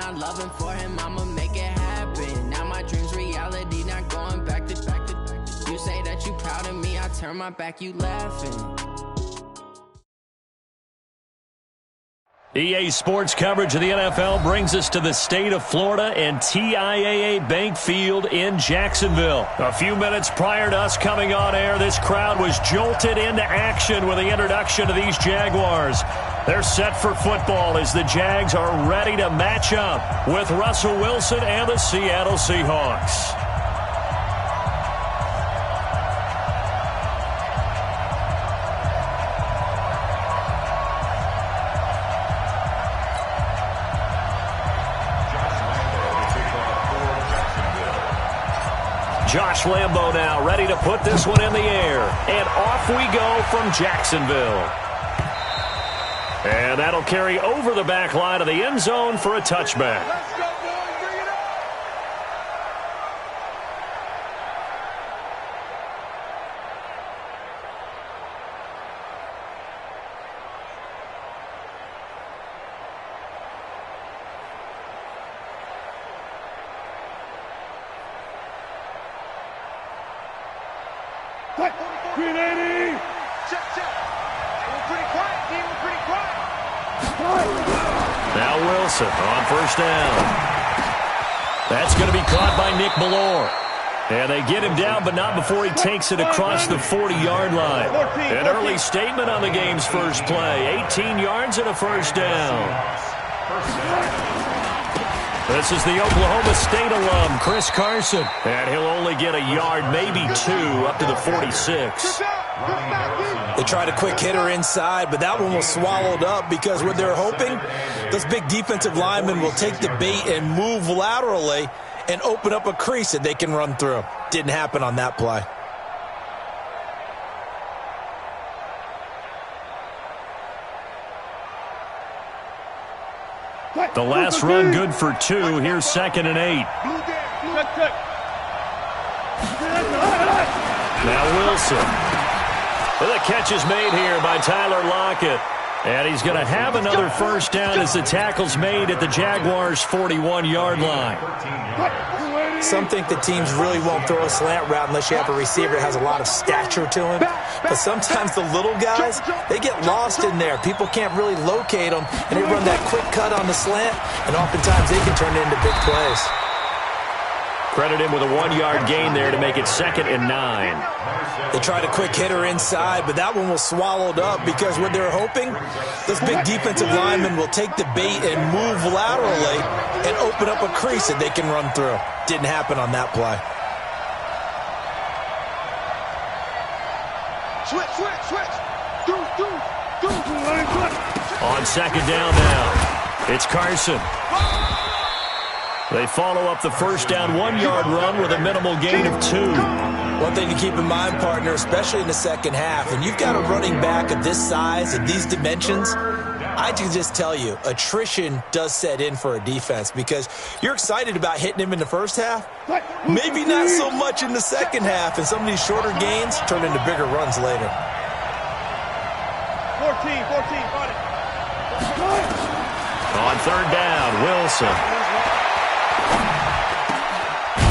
not loving for him, I'ma make it happen. Now my dream's reality, not going back to. You say that you proud of me, I turn my back, you laughing. EA Sports coverage of the NFL brings us to the state of Florida and TIAA Bank Field in Jacksonville. A few minutes prior to us coming on air, this crowd was jolted into action with the introduction of these Jaguars. They're set for football as the Jags are ready to match up with Russell Wilson and the Seattle Seahawks. Josh Lambo now ready to put this one in the air. And off we go from Jacksonville. And that'll carry over the back line of the end zone for a touchback. Let's go, boys. Bring it up. Green 80. Check. Hey, we're pretty quiet, team. We're pretty quiet. Now Wilson on first down. That's going to be caught by Nick Ballore. And they get him down, but not before he takes it across the 40-yard line. An early statement on the game's first play. 18 yards and a first down. This is the Oklahoma State alum, Chris Carson. And he'll only get a yard, maybe two, up to the 46. They tried a quick hitter inside, but that one was swallowed up because what they're hoping, those big defensive linemen will take the bait and move laterally and open up a crease that they can run through. Didn't happen on that play. The last run good for two. Here's 2nd and 8. Now Wilson. Well, the catch is made here by Tyler Lockett. And he's going to have another first down as the tackle's made at the Jaguars' 41-yard line. Some think the teams really won't throw a slant route unless you have a receiver that has a lot of stature to him. But sometimes the little guys, they get lost in there. People can't really locate them, and they run that quick cut on the slant, and oftentimes they can turn it into big plays. Credit him with a 1-yard gain there to make it 2nd and 9. They tried a quick hitter inside, but that one was swallowed up because what they're hoping, those big defensive linemen will take the bait and move laterally and open up a crease that they can run through. Didn't happen on that play. Switch. On 2nd down now, it's Carson. They follow up the first down 1-yard run with a minimal gain of 2. One thing to keep in mind, partner, especially in the second half, and you've got a running back of this size and these dimensions, I can just tell you, attrition does set in for a defense because you're excited about hitting him in the first half. Maybe not so much in the second half, and some of these shorter gains turn into bigger runs later. 14, got it. On 3rd down, Wilson.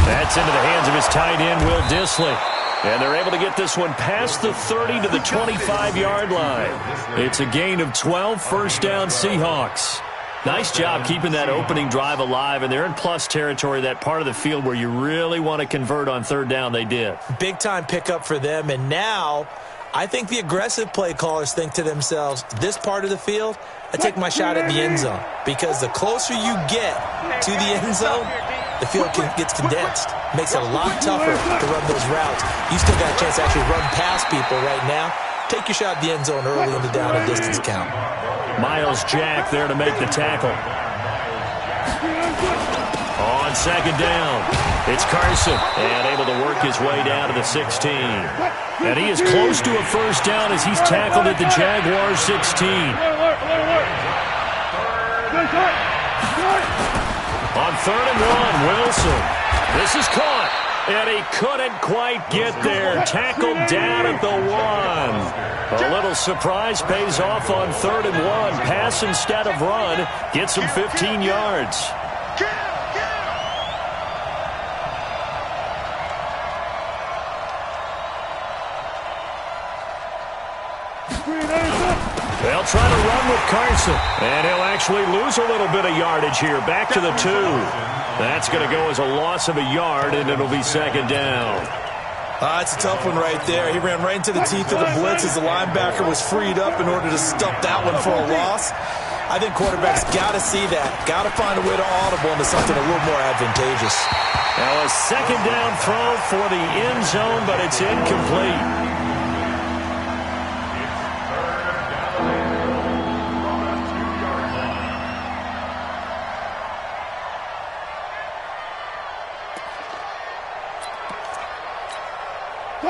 That's into the hands of his tight end, Will Dissly. And they're able to get this one past the 30 to the 25-yard line. It's a gain of 12, first down Seahawks. Nice job keeping that opening drive alive, and they're in plus territory, that part of the field where you really want to convert on 3rd down. They did. Big-time pickup for them, and now I think the aggressive play callers think to themselves, this part of the field, I take my shot at the end zone. Because the closer you get to the end zone, the field gets condensed. Makes it a lot tougher to run those routes. You still got a chance to actually run past people right now. Take your shot at the end zone early in the down and distance count. Miles Jack there to make the tackle. On 2nd down, it's Carson, and able to work his way down to the 16. And he is close to a first down as he's tackled at the Jaguars' 16. On 3rd and 1, Wilson. This is caught, and he couldn't quite get there. Tackled down at the 1. A little surprise pays off on 3rd and 1. Pass instead of run. Gets him 15 yards. They'll try to run with Carson, and he'll actually lose a little bit of yardage here. Back to the 2. That's going to go as a loss of a yard, and it'll be second down. It's a tough one right there. He ran right into the teeth of the blitz as the linebacker was freed up in order to stump that one for a loss. I think quarterbacks got to see that. Got to find a way to audible into something a little more advantageous. Now a second down throw for the end zone, but it's incomplete.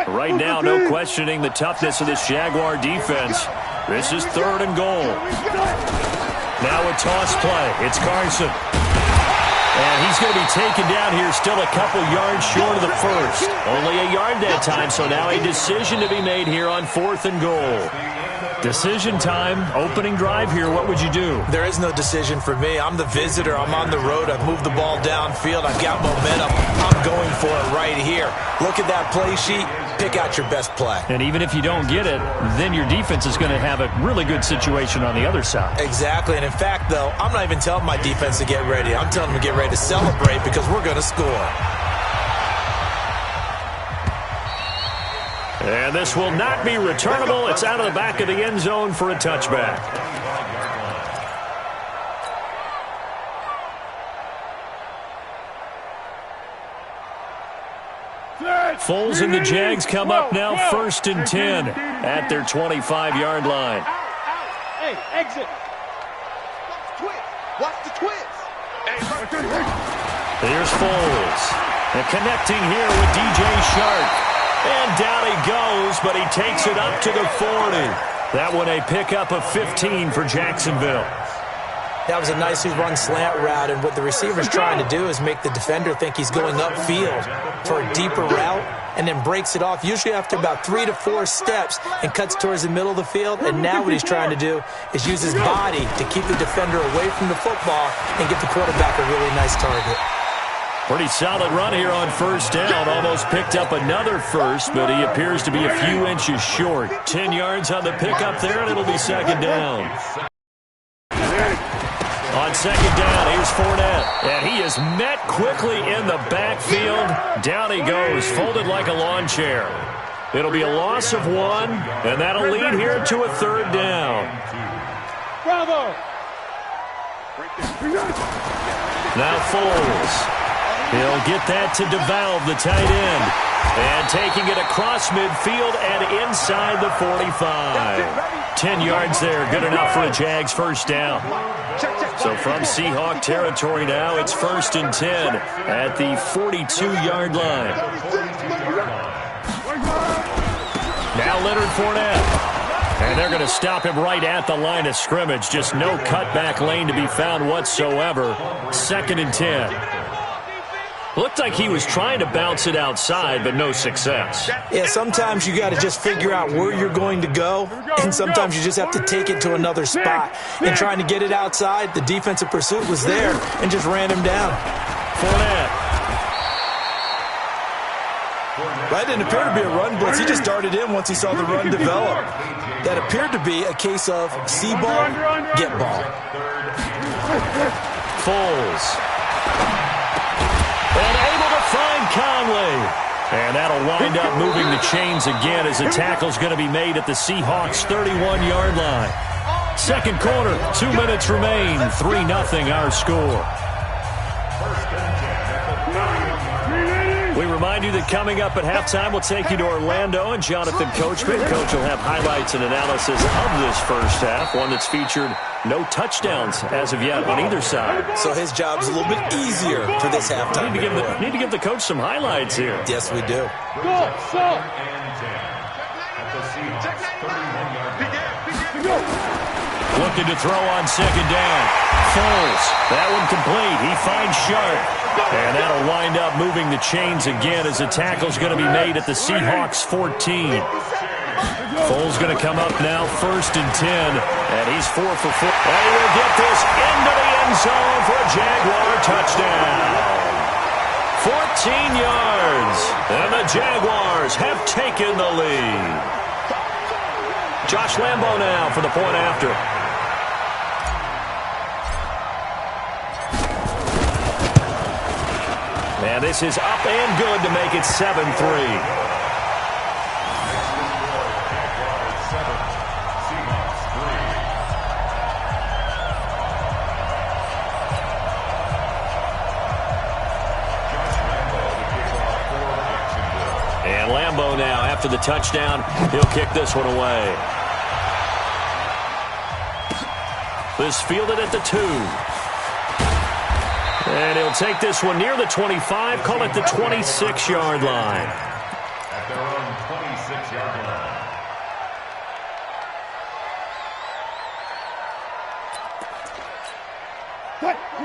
Right now, no questioning the toughness of this Jaguar defense. This is 3rd and goal. Now a toss play. It's Carson. And he's going to be taken down here still a couple yards short of the first. Only a yard that time, so now a decision to be made here on 4th and goal. Decision time, opening drive here. What would you do? There is no decision for me. I'm the visitor. I'm on the road. I've moved the ball downfield. I've got momentum. I'm going for it right here. Look at that play sheet. Pick out your best play. And even if you don't get it, then your defense is going to have a really good situation on the other side. Exactly. And in fact, though, I'm not even telling my defense to get ready. I'm telling them to get ready to celebrate because we're going to score. And this will not be returnable. It's out of the back of the end zone for a touchback. Foles and the Jags come up now 1st and 10 at their 25-yard line. Hey, exit. Watch the twist. Here's Foles. And connecting here with DJ Shark. And down he goes, but he takes it up to the 40. That one a pickup of 15 for Jacksonville. That was a nicely run slant route, and what the receiver's trying to do is make the defender think he's going upfield for a deeper route and then breaks it off, usually after about 3 to 4 steps, and cuts towards the middle of the field. And now what he's trying to do is use his body to keep the defender away from the football and get the quarterback a really nice target. Pretty solid run here on 1st down. Almost picked up another first, but he appears to be a few inches short. 10 yards on the pickup there, and it'll be second down. On second down, here's Fournette. And he is met quickly in the backfield. Down he goes, folded like a lawn chair. It'll be a loss of 1, and that'll lead here to a 3rd down. Bravo. Now Foles. He'll get that to DeValve, the tight end. And taking it across midfield and inside the 45. 10 yards there, good enough for a Jags 1st down. So from Seahawk territory now, it's 1st and 10 at the 42-yard line. Now Leonard Fournette. And they're going to stop him right at the line of scrimmage. Just no cutback lane to be found whatsoever. 2nd and 10. Looked like he was trying to bounce it outside, but no success. Yeah, sometimes you got to just figure out where you're going to go, and sometimes you just have to take it to another spot. And trying to get it outside, the defensive pursuit was there and just ran him down. Fournette. That didn't appear to be a run blitz. He just darted in once he saw the run develop. That appeared to be a case of see ball, get ball. Foles. And able to find Conley. And that'll wind up moving the chains again as the tackle's going to be made at the Seahawks' 31-yard line. Second quarter, 2 minutes remain. 3-0 our score. We remind you that coming up at halftime, we'll take you to Orlando and Jonathan Coachman. Coach will have highlights and analysis of this first half, one that's featured no touchdowns as of yet on either side. So his job's a little bit easier for this halftime. Need to give the coach some highlights here. Yes, we do. Looking to throw on second down. Foles. That one complete. He finds Sharp. And that'll wind up moving the chains again as the tackle's going to be made at the Seahawks' 14. Foles going to come up now, 1st and 10, and he's 4 for 4. And he will get this into the end zone for a Jaguar touchdown. 14 yards, and the Jaguars have taken the lead. Josh Lambo now for the point after. And this is up and good to make it 7-3. And Lambo now, after the touchdown, he'll kick this one away. This fielded at the 2. And he'll take this one near the 25, call it the 26-yard line. At their own 26-yard line.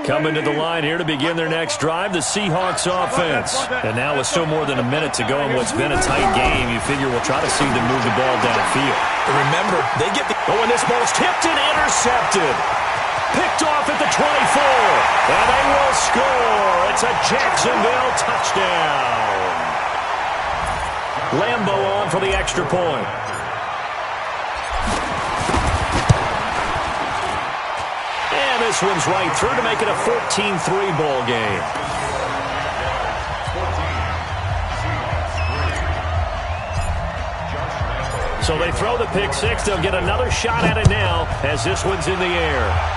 Coming to the line here to begin their next drive, the Seahawks offense. And now with still more than a minute to go in what's been a tight game, you figure we'll try to see them move the ball downfield. Remember, they get the... Oh, and this ball's tipped and intercepted. Picked off at the 24. And they will score. It's a Jacksonville touchdown. Lambo on for the extra point. And this one's right through to make it a 14-3 ball game. So they throw the pick six. They'll get another shot at it now as this one's in the air.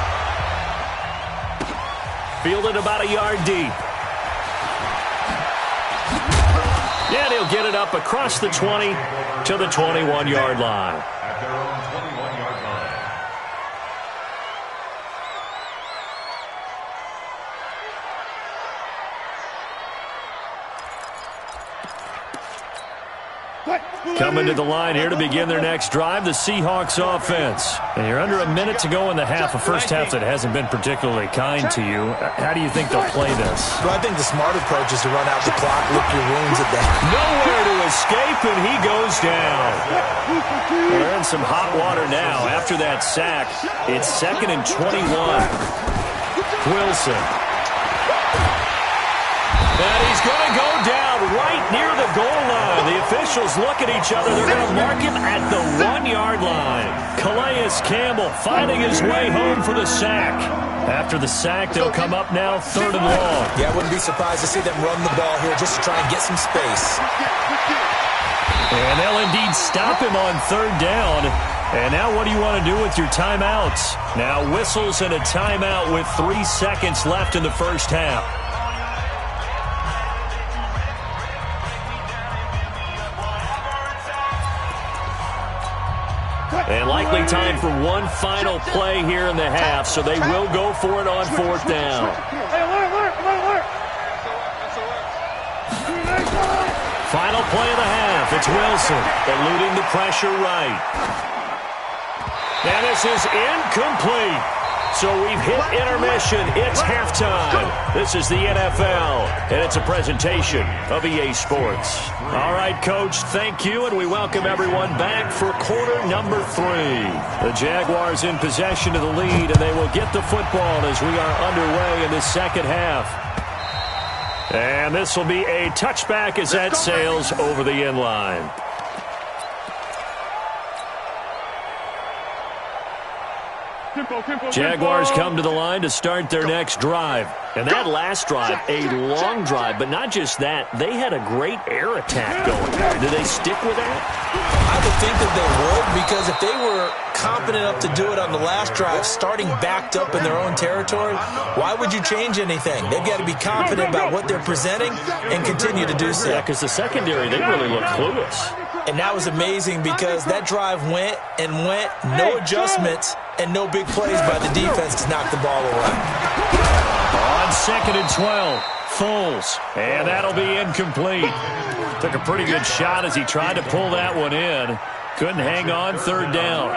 Fielded about a yard deep. And he'll get it up across the 20 to the 21-yard line. At their own 21-yard line. Coming to the line here to begin their next drive, the Seahawks offense. And you're under a minute to go in the half, a first half that hasn't been particularly kind to you. How do you think they'll play this? Well, I think the smart approach is to run out the clock, lick your wounds at that. Nowhere to escape, and he goes down. They're in some hot water now. After that sack, it's 2nd and 21. Wilson. And he's going to go down right near the goal line. The officials look at each other. They're going to mark him at the 1-yard line. Calais Campbell finding his way home for the sack. After the sack, they'll come up now 3rd and long. Yeah, I wouldn't be surprised to see them run the ball here just to try and get some space. And they'll indeed stop him on 3rd down. And now what do you want to do with your timeouts? Now whistles and a timeout with 3 seconds left in the first half. And likely time for one final play here in the half, so they will go for it on 4th down. Final play of the half. It's Wilson eluding the pressure right. And this is incomplete. So we've hit intermission. It's halftime. This is the NFL, and it's a presentation of EA Sports. All right, Coach, thank you, and we welcome everyone back for quarter number 3. The Jaguars in possession of the lead, and they will get the football as we are underway in the second half. And this will be a touchback as that sails over the end line. Jaguars come to the line to start their next drive. And that last drive, a long drive, but not just that. They had a great air attack going. Do they stick with that? I would think that they would, because if they were confident enough to do it on the last drive, starting backed up in their own territory, why would you change anything? They've got to be confident about what they're presenting and continue to do so. Yeah, because the secondary, they really look clueless. And that was amazing because that drive went and went, no adjustments, and no big plays by the defense to knock the ball away. On 2nd and 12, Foles, and that'll be incomplete. Took a pretty good shot as he tried to pull that one in. Couldn't hang on 3rd down.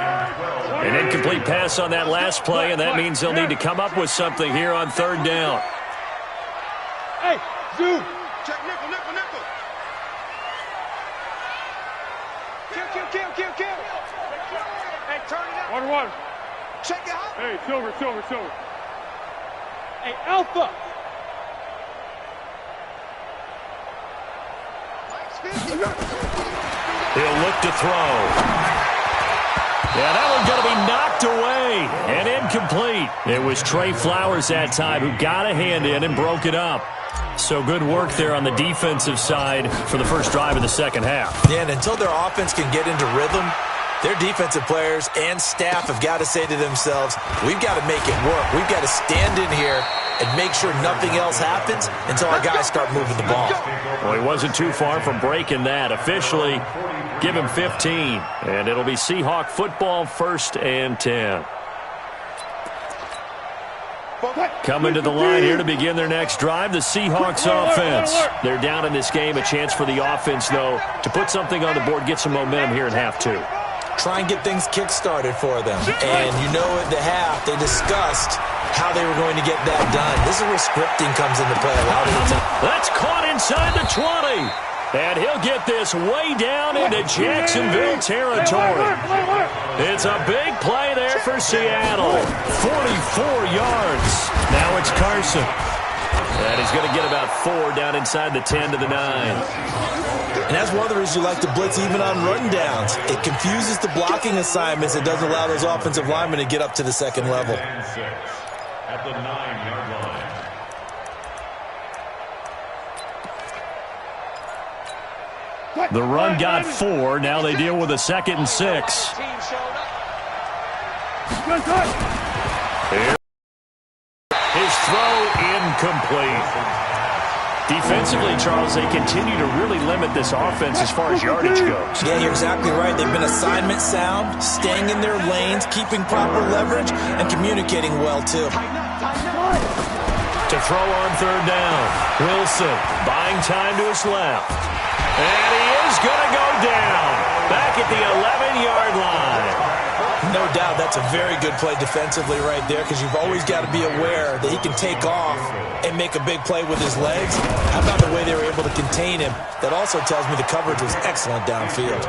An incomplete pass on that last play, and that means they'll need to come up with something here on 3rd down. Hey, Zoo! Check nickel. Kill. Water. Check it out. Hey, silver. Hey, Alpha. He'll look to throw. Yeah, that one's going to be knocked away and incomplete. It was Trey Flowers that time who got a hand in and broke it up. So good work there on the defensive side for the first drive of the second half. Yeah, and until their offense can get into rhythm, their defensive players and staff have got to say to themselves, we've got to make it work. We've got to stand in here and make sure nothing else happens until our guys start moving the ball. Well, he wasn't too far from breaking that. Officially, give him 15. And it'll be Seahawk football, 1st and 10. Coming to the line here to begin their next drive, the Seahawks offense. They're down in this game. A chance for the offense, though, to put something on the board, get some momentum here in half 2. Try and get things kick-started for them. And you know at the half, they discussed how they were going to get that done. This is where scripting comes into play a lot of the time. That's caught inside the 20. And he'll get this way down into Jacksonville territory. It's a big play there for Seattle. 44 yards. Now it's Carson. And he's going to get about 4 down inside the 10 to the 9. And that's one of the reasons you like to blitz even on rundowns. It confuses the blocking assignments. It doesn't allow those offensive linemen to get up to the second level. At the 9-yard line. The run got 4. Now they deal with a 2nd and 6. Here. His throw incomplete. Defensively, Charles, they continue to really limit this offense as far as yardage goes. Yeah, you're exactly right. They've been assignment sound, staying in their lanes, keeping proper leverage, and communicating well, too. To throw on 3rd down. Wilson buying time to his left. And he is going to go down. Back at the 11-yard line. No doubt that's a very good play defensively right there because you've always got to be aware that he can take off and make a big play with his legs. How about the way they were able to contain him? That also tells me the coverage was excellent downfield.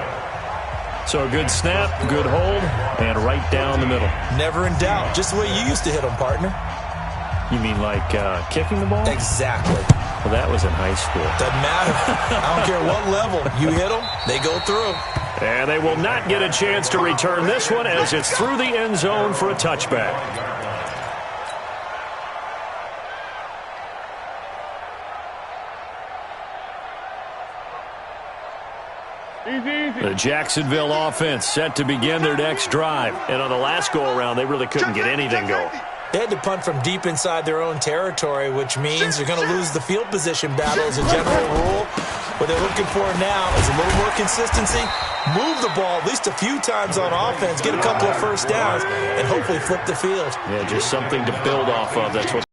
So a good snap, good hold, and right down the middle. Never in doubt. Just the way you used to hit them, partner. You mean like kicking the ball? Exactly. Well, that was in high school. Doesn't matter. I don't care what level. You hit them, they go through. And they will not get a chance to return this one as it's through the end zone for a touchback. The Jacksonville offense set to begin their next drive. And on the last go-around, they really couldn't get anything going. They had to punt from deep inside their own territory, which means you're going to lose the field position battle as a general rule. What they're looking for now is a little more consistency, move the ball at least a few times on offense, get a couple of first downs, and hopefully flip the field. Yeah, just something to build off of. That's what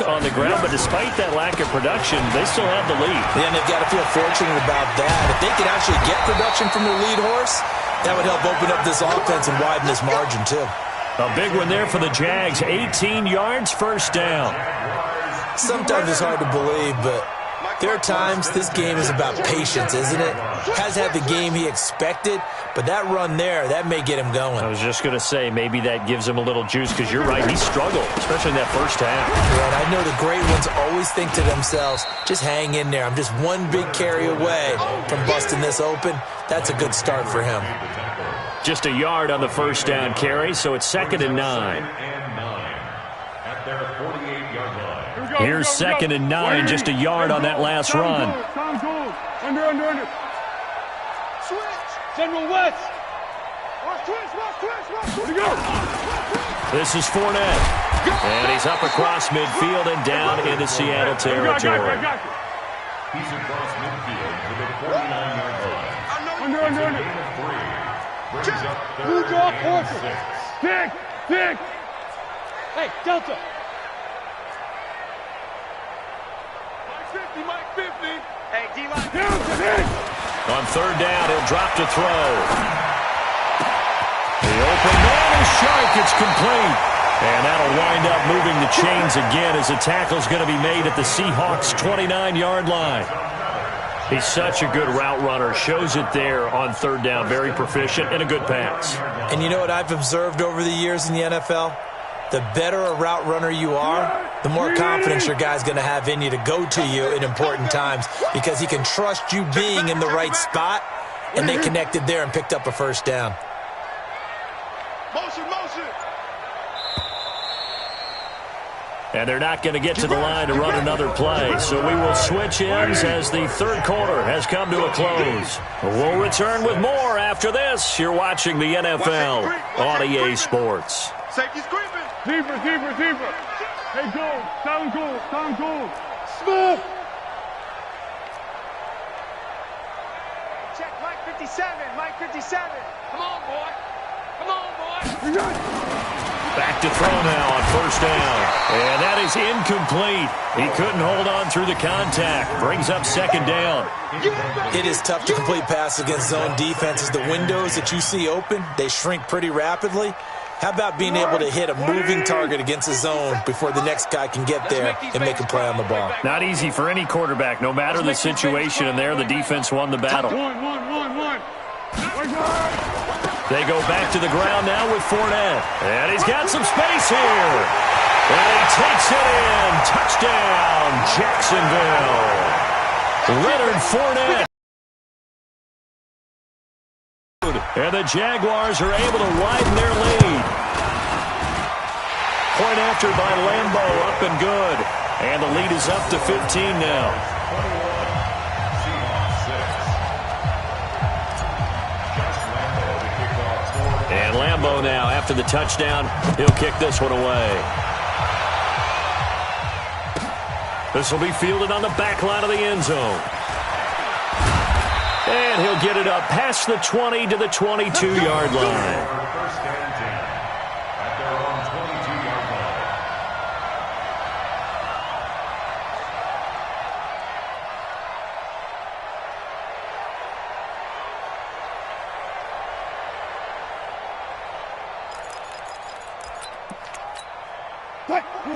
on the ground, but despite that lack of production, they still have the lead. Yeah, and they've got to feel fortunate about that. If they could actually get production from their lead horse, that would help open up this offense and widen this margin, too. A big one there for the Jags. 18 yards, 1st down. Sometimes it's hard to believe, but there are times this game is about patience, isn't it? Has had the game he expected, but that run there, that may get him going. I was just going to say, maybe that gives him a little juice, because you're right, he struggled, especially in that first half. Yeah, and I know the great ones always think to themselves, just hang in there. I'm just one big carry away from busting this open. That's a good start for him. Just a yard on the first down carry, so it's 2nd and 9. At their 48-yard line. Here's 2nd and 9, just a yard on that last run. Under. Switch. General West. Switch. Where to go? This is Fournette. And he's up across midfield and down into Seattle territory. He's across midfield to the 49-yard line. Under. Brings up Blue 3rd draw, and Porter. 6. Dig. Hey, Delta. Mike 50. Hey, D-line. On 3rd down, he'll drop to throw. The open man is sharp. It's complete. And that'll wind up moving the chains again as the tackle's going to be made at the Seahawks' 29-yard line. He's such a good route runner. Shows it there on third down. Very proficient and a good pass. And you know what I've observed over the years in the NFL? The better a route runner you are, the more confidence your guy's going to have in you to go to you in important times because he can trust you being in the right spot, and they connected there and picked up a first down. Motion, motion. And they're not going to get to the line to run another play, so we will switch ends as the third quarter has come to a close. We'll return with more after this. You're watching the NFL on EA Sports. Safety's creeping. Deeper. Hey, go. Sound cool. Smith. Check Mike 57. Come on, boy. Back to throw now on first down. And that is incomplete. He couldn't hold on through the contact. Brings up second down. It is tough to complete passes against zone defenses. The windows that you see open, they shrink pretty rapidly. How about being able to hit a moving target against a zone before the next guy can get there and make a play on the ball? Not easy for any quarterback. No matter the situation, and there the defense won the battle. One. They go back to the ground now with Fournette. And he's got some space here. And he takes it in. Touchdown, Jacksonville. Leonard Fournette. And the Jaguars are able to widen their lead. Point after by Lambeau, up and good. And the lead is up to 15 now. And Lambeau now, after the touchdown, he'll kick this one away. This will be fielded on the back line of the end zone. And he'll get it up past the 20 to the 22-yard line. First and 10 at their own 22-yard line.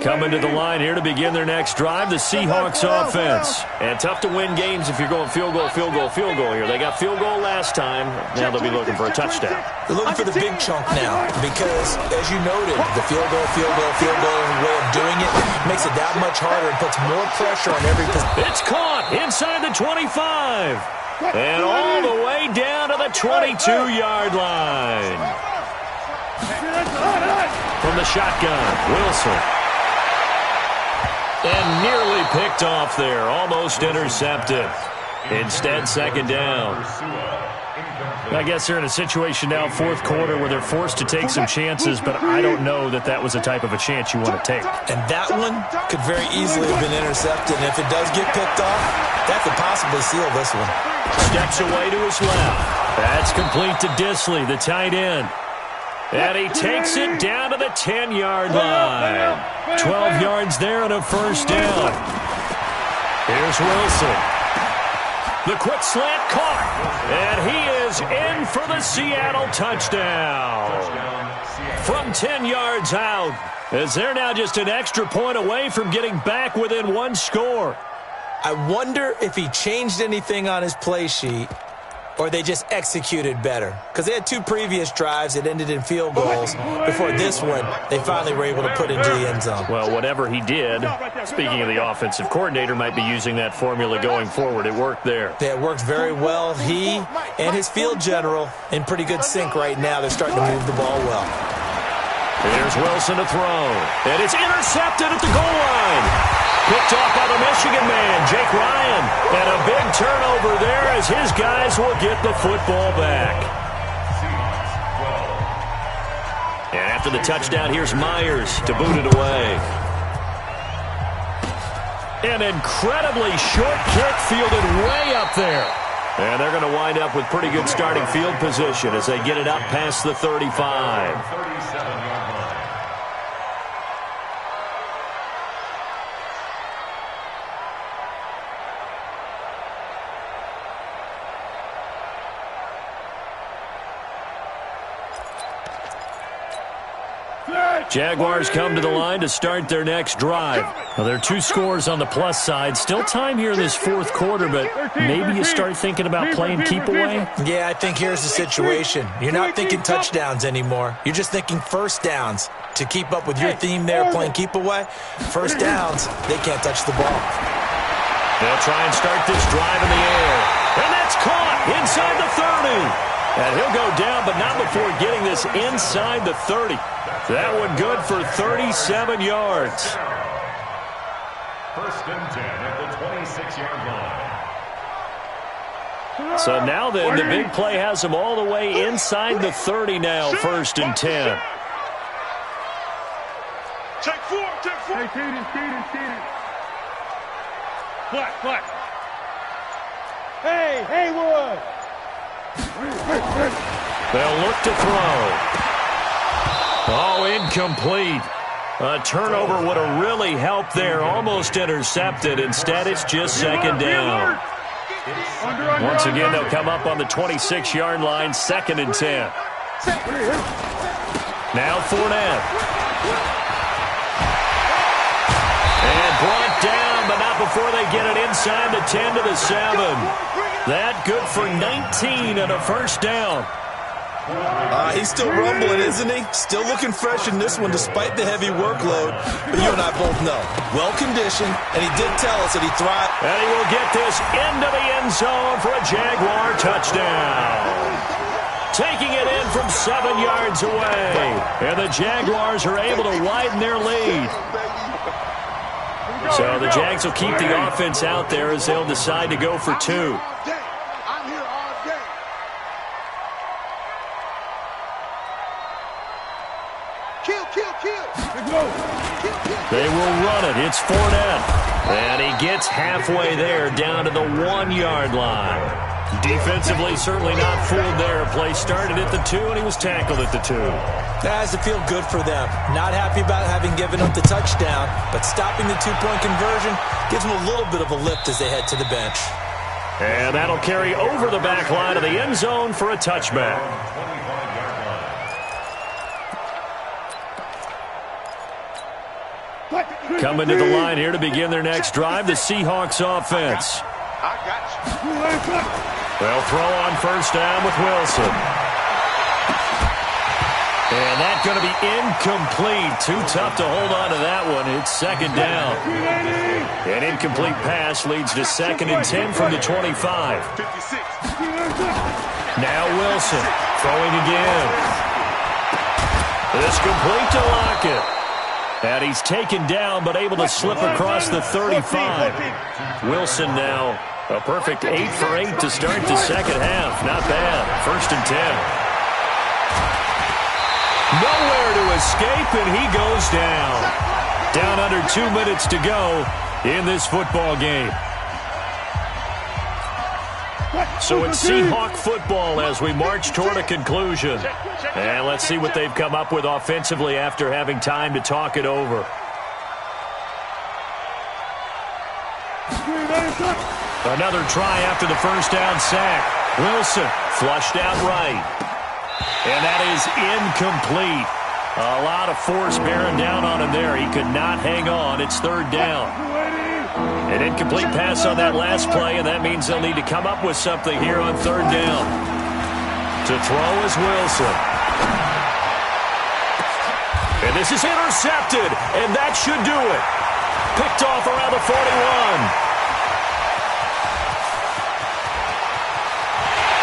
Coming to the line here to begin their next drive, the Seahawks offense. And tough to win games if you're going field goal here. They got field goal last time. Now they'll be looking for a touchdown. They're looking for the big chunk now because, as you noted, the field goal way of doing it makes it that much harder and puts more pressure on every position. It's caught inside the 25. And all the way down to the 22-yard line. From the shotgun, Wilson. And nearly picked off there. Almost intercepted. Instead, second down. I guess they're in a situation now, fourth quarter, where they're forced to take some chances, but I don't know that that was the type of a chance you want to take. And that one could very easily have been intercepted. And if it does get picked off, that could possibly seal this one. Steps away to his left. That's complete to Tljsr2live, the tight end. And he takes it down to the 10-yard line. 12 yards there and a first down. Here's Wilson. The quick slant caught. And he is in for the Seattle touchdown. From 10 yards out, as they're now just an extra point away from getting back within one score. I wonder if he changed anything on his play sheet or they just executed better. Because they had two previous drives that ended in field goals. Before this one, they finally were able to put into the end zone. Well, whatever he did, speaking of the offensive coordinator, might be using that formula going forward. It worked there. Yeah, it worked very well. He and his field general in pretty good sync right now. They're starting to move the ball well. Here's Wilson to throw. And it's intercepted at the goal line. Picked off by the Michigan man, Jake Ryan. And a big turnover there as his guys will get the football back. And after the touchdown, here's Myers to boot it away. An incredibly short kick fielded way up there. And they're going to wind up with pretty good starting field position as they get it up past the 35. 37-yard line. Jaguars come to the line to start their next drive. Well, there are 2 scores on the plus side. Still time here in this fourth quarter, but maybe you start thinking about playing keep away? Yeah, I think here's the situation. You're not thinking touchdowns anymore. You're just thinking first downs. To keep up with your theme there, playing keep away, first downs, they can't touch the ball. They'll try and start this drive in the air. And that's caught inside the 30. And he'll go down, but not before getting this inside the 30. That one good for 37 yards. First and 10 at the 26-yard line. So now then, the big play has them all the way inside the 30 now, first and 10. Take 4, take 4. Hey, Keaton. Flat. Hey, Haywood. They'll look to throw. Oh, incomplete. A turnover would have really helped there. Almost intercepted. Instead, it's just second down. Once again, they'll come up on the 26-yard line, second and 10. Now Fournette. And brought down, but not before they get it inside the 10 to the 7. That good for 19 and a first down. He's still rumbling, isn't he? Still looking fresh in this one despite the heavy workload. But you and I both know, well-conditioned, and he did tell us that he thrived. And he will get this into the end zone for a Jaguar touchdown. Taking it in from 7 yards away. And the Jaguars are able to widen their lead. So the Jags will keep the offense out there as they'll decide to go for 2. They will run it. It's Fournette. And he gets halfway there down to the 1-yard line. Defensively, certainly not fooled there. Play started at the 2, and he was tackled at the 2. That has to feel good for them. Not happy about having given up the touchdown, but stopping the 2-point conversion gives them a little bit of a lift as they head to the bench. And that'll carry over the back line of the end zone for a touchback. Coming to the line here to begin their next drive, the Seahawks offense. They'll throw on first down with Wilson. And that's going to be incomplete. Too tough to hold on to that one. It's second down. An incomplete pass leads to second and 10 from the 25. Now Wilson throwing again. It's complete to Lockett. And he's taken down, but able to slip across the 35. Wilson now a perfect 8 for 8 to start the second half. Not bad. First and 10. Nowhere to escape, and he goes down. Down under 2 minutes to go in this football game. So it's Seahawk football as we march toward a conclusion. And let's see what they've come up with offensively after having time to talk it over. Another try after the first down sack. Wilson flushed out right. And that is incomplete. A lot of force bearing down on him there. He could not hang on. It's third down. An incomplete pass on that last play, and that means they'll need to come up with something here on third down. To throw is Wilson. And this is intercepted, and that should do it. Picked off around the 41.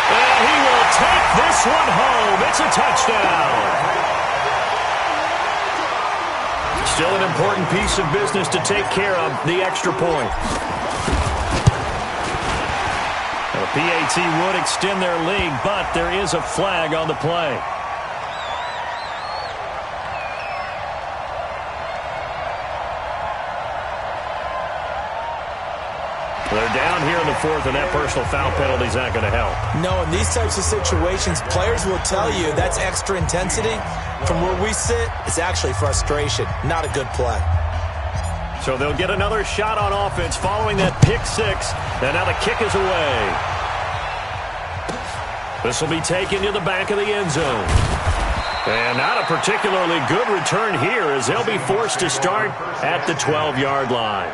And he will take this one home. It's a touchdown. Still an important piece of business to take care of, the extra point. The PAT would extend their lead, but there is a flag on the play. They're down here in the fourth, and that personal foul penalty is not going to help. No, in these types of situations, players will tell you that's extra intensity. From where we sit, it's actually frustration, not a good play. So they'll get another shot on offense following that pick six, and now the kick is away. This will be taken to the back of the end zone. And not a particularly good return here as they'll be forced to start at the 12-yard line.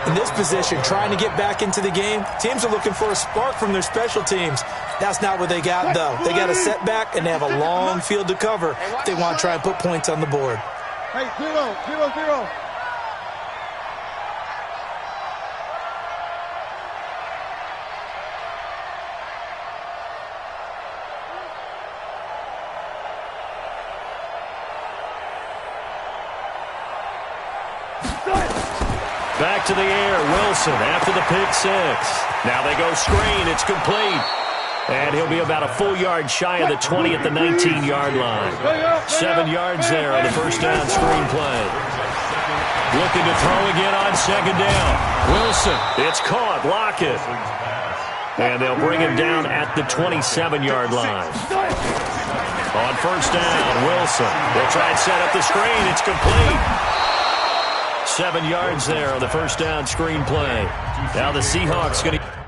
In this position, trying to get back into the game, teams are looking for a spark from their special teams. That's not what they got, though. They got a setback, and they have a long field to cover if they want to try and put points on the board. Hey, 0-0-0. Back to the air, Wilson after the pick six. Now they go screen, it's complete. And he'll be about a full yard shy of the 20 at the 19-yard line. 7 yards there on the first down screen play. Looking to throw again on second down. Wilson, it's caught, Lockett. And they'll bring him down at the 27-yard line. On first down, Wilson. They'll try and set up the screen, it's complete. 7 yards there on the first down screen play. Now the Seahawks going to...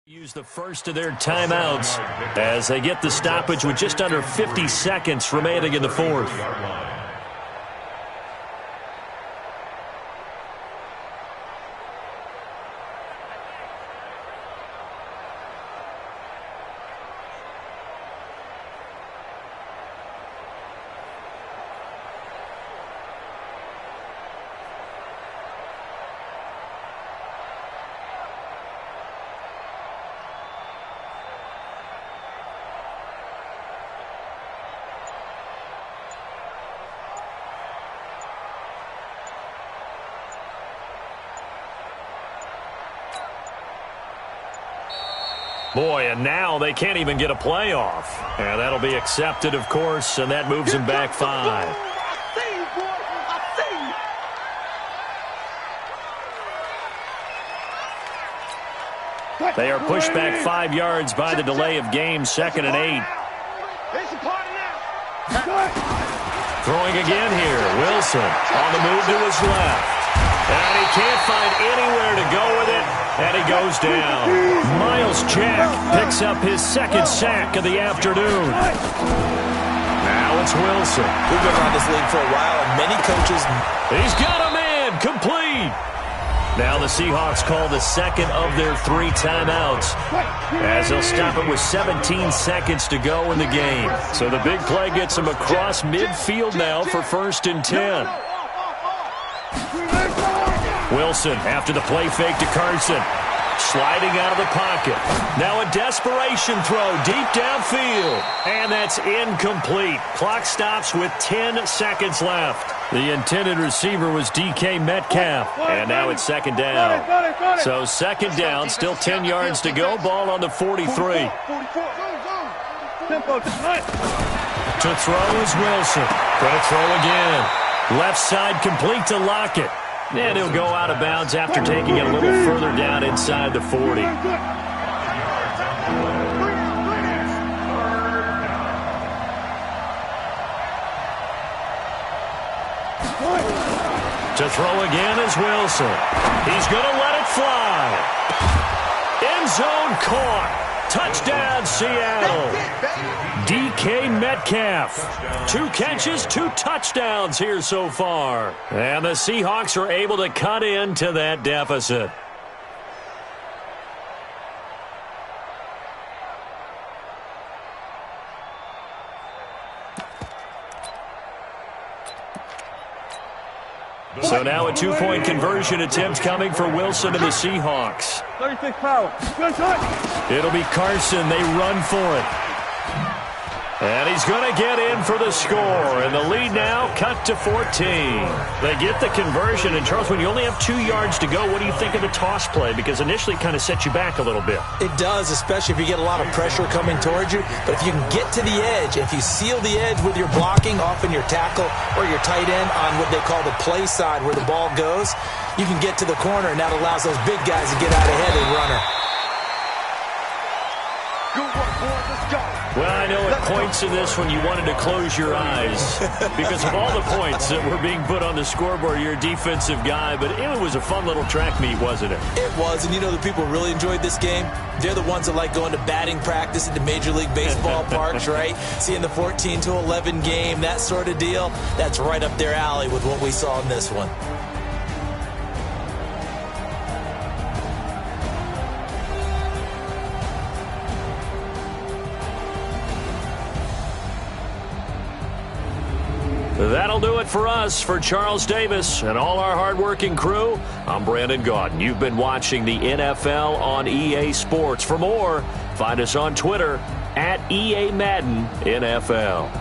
use the first of their timeouts as they get the stoppage with just under 50 seconds remaining in the fourth. Boy, and now they can't even get a playoff. And that'll be accepted, of course, and that moves them back 5. They are pushed back 5 yards by the delay of game, 2nd and 8. Throwing again here, Wilson on the move to his left. And he can't find anywhere to go with it, and he goes down. Miles Jack picks up his 2nd sack of the afternoon. Now it's Wilson. We've been around this league for a while, and many coaches... He's got a man, complete. Now the Seahawks call the 2nd of their 3 timeouts as they'll stop it with 17 seconds to go in the game. So the big play gets them across midfield now for 1st and 10. Wilson after the play fake to Carson. Sliding out of the pocket. Now a desperation throw deep downfield. And that's incomplete. Clock stops with 10 seconds left. The intended receiver was DK Metcalf. And now it's 2nd down. So 2nd down, still 10 yards to go. Ball on the 43. To throw is Wilson. Going to throw again. Left side complete to Lockett. And he'll go out of bounds after taking it a little further down inside the 40. To throw again is Wilson. He's going to let it fly. End zone caught. Touchdown, Seattle. DK Metcalf. 2 catches, 2 touchdowns here so far. And the Seahawks are able to cut into that deficit. So now a 2-point conversion attempt coming for Wilson and the Seahawks. 36 power. It'll be Carson. They run for it. And he's going to get in for the score. And the lead now cut to 14. They get the conversion. And, Charles, when you only have 2 yards to go, what do you think of the toss play? Because initially it kind of set you back a little bit. It does, especially if you get a lot of pressure coming towards you. But if you can get to the edge, if you seal the edge with your blocking, often your tackle or your tight end on what they call the play side where the ball goes, you can get to the corner, and that allows those big guys to get out ahead of the runner. Good work, boys. Let's go. Well, I know at points in this when you wanted to close your eyes because of all the points that were being put on the scoreboard. You're a defensive guy, but it was a fun little track meet, wasn't it? It was, and you know the people who really enjoyed this game? They're the ones that like going to batting practice at the Major League Baseball parks, right? Seeing the 14-11 game, that sort of deal. That's right up their alley with what we saw in this one. That'll do it for us. For Charles Davis and all our hardworking crew, I'm Brandon Gaudin. You've been watching the NFL on EA Sports. For more, find us on Twitter at EA Madden NFL.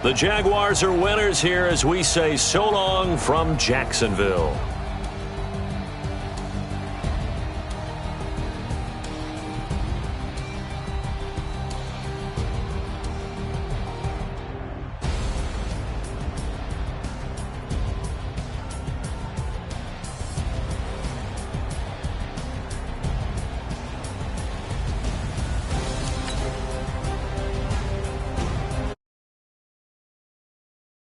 The Jaguars are winners here as we say so long from Jacksonville.